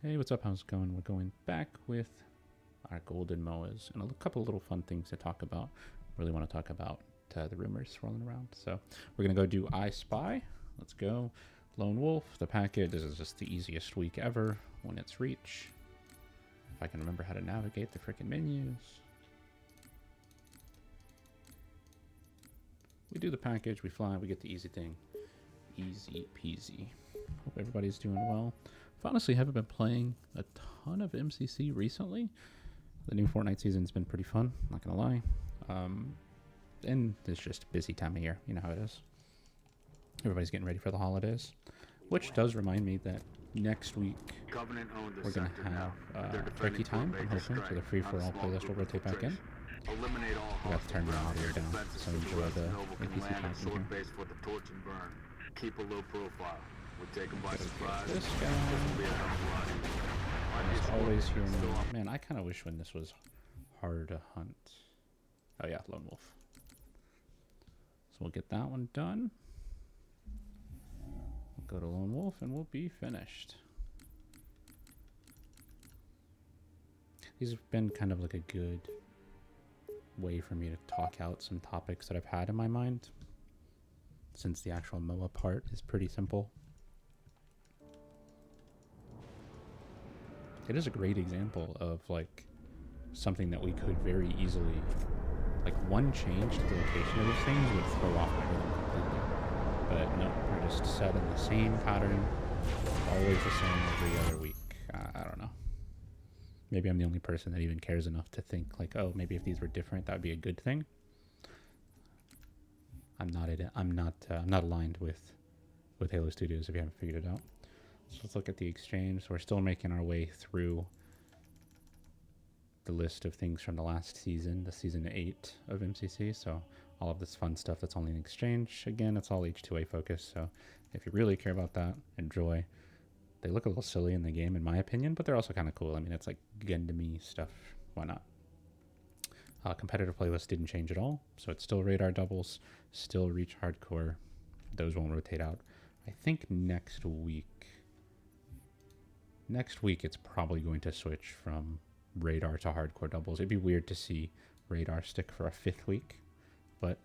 Hey, what's up? How's it going? We're going back with our golden moas and a couple little fun things to talk about. Really want to talk about the rumors swirling around. So we're gonna go do I Spy. Let's go. Lone Wolf, the packet. This is just the easiest week ever when it's reach. If I can remember how to navigate the freaking menus. We do the package, we fly, we get the easy thing. Easy peasy. Hope everybody's doing well. I've honestly haven't been playing a ton of MCC recently. The new Fortnite season's been pretty fun, not gonna lie. And it's just a busy time of year, you know how it is. Everybody's getting ready for the holidays. Which does remind me that next week we're gonna have Turkey Time, I'm hoping, so the free-for-all playlist will rotate back in. We got to turn the audio down, so enjoy the NPC time from here. Keep a low profile. We take them by surprise. This guy. Almost always hear me. Man, I kind of wish when this was harder to hunt. Oh yeah, Lone Wolf. So we'll get that one done. We'll go to Lone Wolf and we'll be finished. These have been kind of like a good way for me to talk out some topics that I've had in my mind, since the actual MOA part is pretty simple. It is a great example of like something that we could very easily, like one change to the location of these things would throw off everything completely. But no, we're just set in the same pattern, always the same every other week. I don't know. Maybe I'm the only person that even cares enough to think like, oh, maybe if these were different, that would be a good thing. I'm not aligned with Halo Studios if you haven't figured it out. So let's look at the exchange. So we're still making our way through the list of things from the last season, the season 8 of MCC. So all of this fun stuff that's only in exchange. Again, it's all H2A focused. So if you really care about that, enjoy. They look a little silly in the game, in my opinion, but they're also kind of cool. I mean, it's like Gundam-y stuff. Why not? Competitive playlist didn't change at all. So it's still radar doubles, still reach hardcore. Those won't rotate out. I think next week it's probably going to switch from radar to hardcore doubles. It'd be weird to see radar stick for a 5th week, but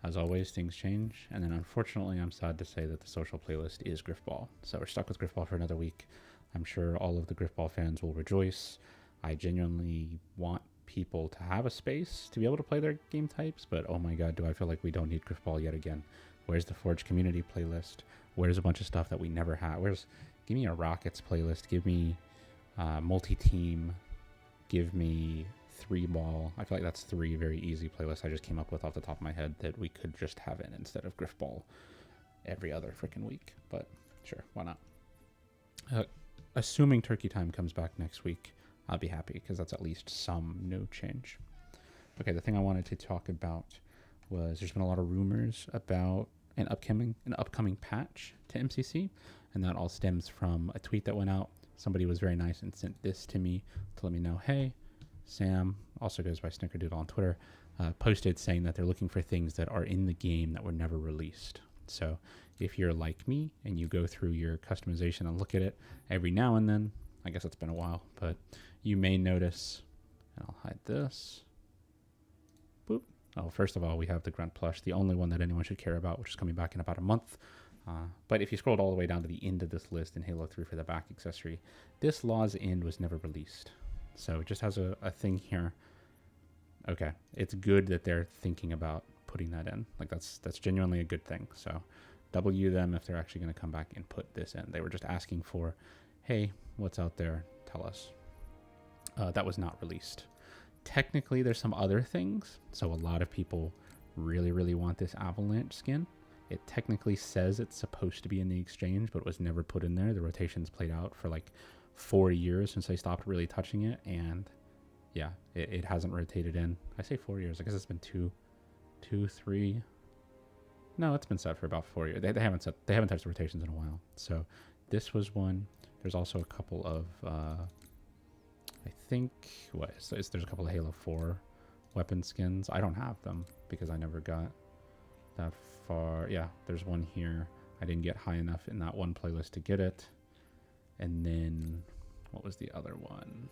as always, things change. And then unfortunately, I'm sad to say that the social playlist is Griffball. So we're stuck with Griffball for another week. I'm sure all of the Griffball fans will rejoice. I genuinely want people to have a space to be able to play their game types, but oh my god, do I feel like we don't need Griffball yet again. Where's the Forge community playlist? Where's a bunch of stuff that we never had? Give me a Rockets playlist. Give me multi-team. Give me 3-ball. I feel like that's 3 very easy playlists I just came up with off the top of my head that we could just have in instead of Griffball every other freaking week. But sure, why not? Assuming Turkey Time comes back next week, I'll be happy because that's at least some new change. Okay, the thing I wanted to talk about was there's been a lot of rumors about an upcoming patch to MCC, and that all stems from a tweet that went out. Somebody was very nice and sent this to me to let me know, hey, Sam, also goes by Snickerdoodle on Twitter, posted saying that they're looking for things that are in the game that were never released. So if you're like me and you go through your customization and look at it every now and then, I guess it's been a while, but you may notice, and I'll hide this. Boop. Oh, first of all, we have the Grunt plush, the only one that anyone should care about, which is coming back in about a month. But if you scrolled all the way down to the end of this list in Halo 3 for the back accessory, this Law's End was never released. So it just has a thing here. Okay, it's good that they're thinking about putting that in. Like that's genuinely a good thing. So W them if they're actually going to come back and put this in. They were just asking for, hey, what's out there? Tell us. That was not released. Technically, there's some other things. So a lot of people really, really want this Avalanche skin. It technically says it's supposed to be in the exchange, but it was never put in there. The rotation's played out for like 4 years since they stopped really touching it, and yeah, it hasn't rotated in. I say 4 years. I guess it's been 3. No, it's been set for about 4 years. They haven't touched the rotations in a while. So this was one. There's also a couple of I think there's a couple of Halo 4 weapon skins. I don't have them because I never got that far. Yeah, there's one here. I didn't get high enough in that one playlist to get it. And then What was the other one?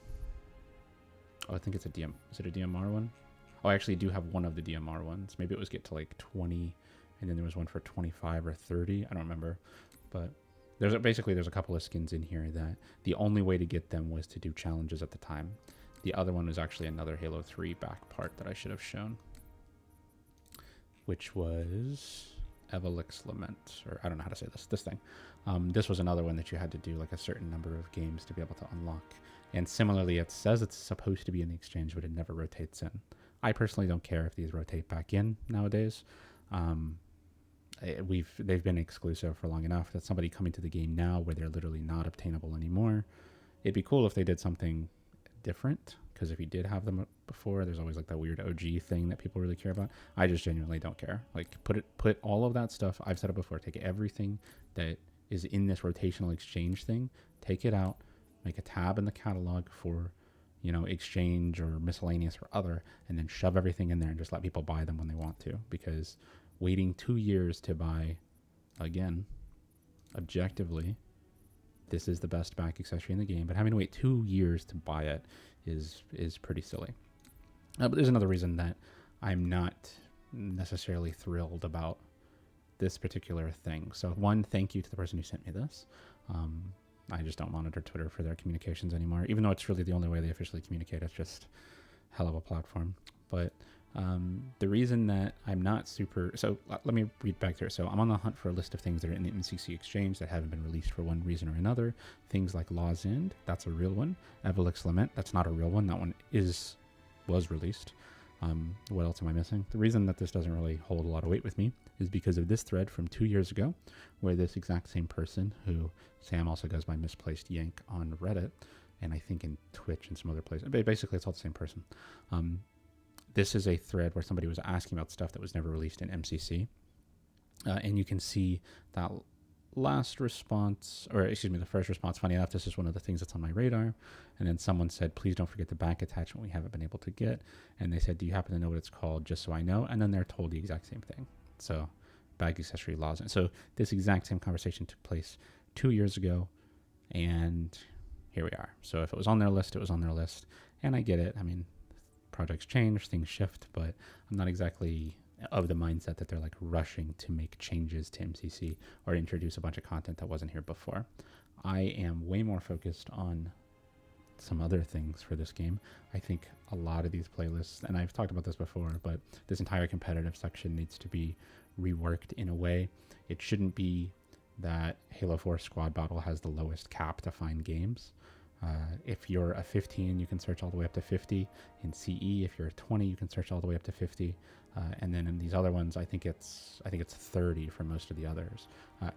Oh, I think it's a DM. Is it a DMR one? Oh, I actually do have one of the DMR ones. Maybe it was get to like 20, and then there was one for 25 or 30. I don't remember. But there's a couple of skins in here that the only way to get them was to do challenges at the time. The other one was actually another Halo 3 back part that I should have shown, which was Evelix Lament, or I don't know how to say this thing. This was another one that you had to do like a certain number of games to be able to unlock. And similarly, it says it's supposed to be in the exchange, but it never rotates in. I personally don't care if these rotate back in nowadays. They've been exclusive for long enough that somebody coming to the game now where they're literally not obtainable anymore. It'd be cool if they did something different, because if you did have them before, there's always like that weird OG thing that people really care about. I just genuinely don't care. Like put all of that stuff, I've said it before, take everything that is in this rotational exchange thing, take it out, make a tab in the catalog for, you know, exchange or miscellaneous or other, and then shove everything in there and just let people buy them when they want to. Because waiting 2 years to buy, again, objectively, this is the best back accessory in the game, but having to wait 2 years to buy it is pretty silly. But there's another reason that I'm not necessarily thrilled about this particular thing. So one, thank you to the person who sent me this. I just don't monitor Twitter for their communications anymore, even though it's really the only way they officially communicate. It's just a hell of a platform. But the reason that I'm not super... So let me read back here. So I'm on the hunt for a list of things that are in the MCC exchange that haven't been released for one reason or another. Things like Law's End, that's a real one. Evelix Lament, that's not a real one. That one was released. What else am I missing? The reason that this doesn't really hold a lot of weight with me is because of this thread from 2 years ago, where this exact same person, who Sam also goes by Misplaced Yank on Reddit, and I think in Twitch and some other places. Basically, it's all the same person. This is a thread where somebody was asking about stuff that was never released in MCC. And you can see that last response, or excuse me, the first response. Funny enough, this is one of the things that's on my radar. And then someone said, please don't forget the back attachment we haven't been able to get. And they said, do you happen to know what it's called, just so I know? And then they're told the exact same thing. So bag accessory laws. And so this exact same conversation took place 2 years ago. And here we are. So if it was on their list, it was on their list. And I get it. I mean, projects change, things shift, but I'm not exactly of the mindset that they're like rushing to make changes to MCC or introduce a bunch of content that wasn't here before. I am way more focused on some other things for this game. I think a lot of these playlists, and I've talked about this before, but this entire competitive section needs to be reworked in a way. It shouldn't be that Halo 4 Squad Battle has the lowest cap to find games. If you're a 15, you can search all the way up to 50. In CE, if you're a 20, you can search all the way up to 50. And then in these other ones, I think it's 30 for most of the others.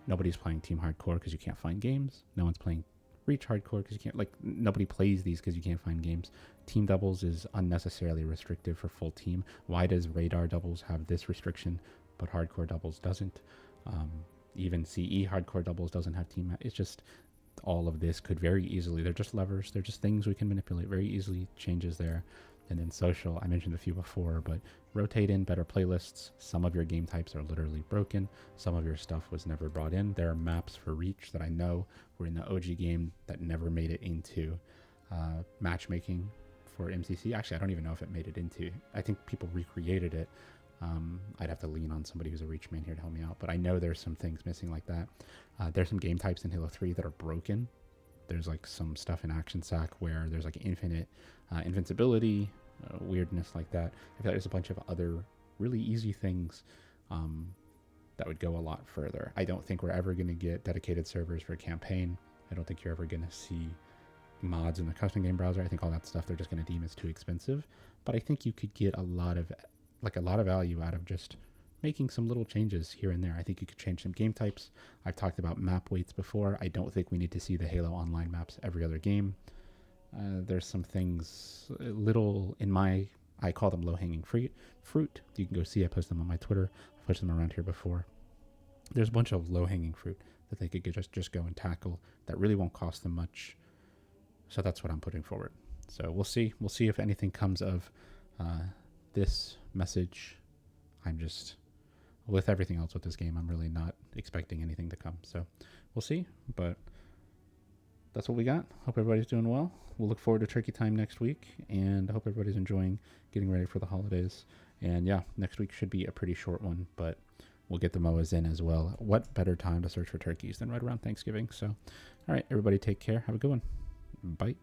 Nobody's playing Team Hardcore because you can't find games. No one's playing Reach Hardcore because you can't, like, nobody plays these because you can't find games. Team doubles is unnecessarily restrictive for full team. Why does Radar doubles have this restriction, but Hardcore doubles doesn't? Even CE Hardcore doubles doesn't have team. It's just... all of this could very easily, they're just levers, they're just things we can manipulate very easily, changes there. And then social, I mentioned a few before, but rotate in better playlists. Some of your game types are literally broken. Some of your stuff was never brought in. There are maps for Reach that I know were in the OG game that never made it into matchmaking for MCC. Actually, I don't even know if it made it into, I think people recreated it. I'd have to lean on somebody who's a Reach man here to help me out, but I know there's some things missing like that. There's some game types in Halo 3 that are broken. There's like some stuff in Action Sack where there's like infinite invincibility, weirdness like that. I feel like there's a bunch of other really easy things that would go a lot further. I don't think we're ever going to get dedicated servers for a campaign. I don't think you're ever going to see mods in the custom game browser. I think all that stuff they're just going to deem as too expensive. But I think you could get a lot of value out of just making some little changes here and there. I think you could change some game types. I've talked about map weights before. I don't think we need to see the Halo Online maps every other game. There's some things little in I call them low-hanging fruit. You can go see, I post them on my Twitter. I've posted them around here before. There's a bunch of low-hanging fruit that they could just go and tackle that really won't cost them much. So that's what I'm putting forward. So we'll see. We'll see if anything comes of this message. I'm just, with everything else with this game, I'm really not expecting anything to come. So we'll see. But that's what we got. Hope everybody's doing well. We'll look forward to turkey time next week, and I hope everybody's enjoying getting ready for the holidays. And yeah, next week should be a pretty short one, but we'll get the MOAs in as well. What better time to search for turkeys than right around Thanksgiving? So, all right, everybody take care. Have a good one. Bye.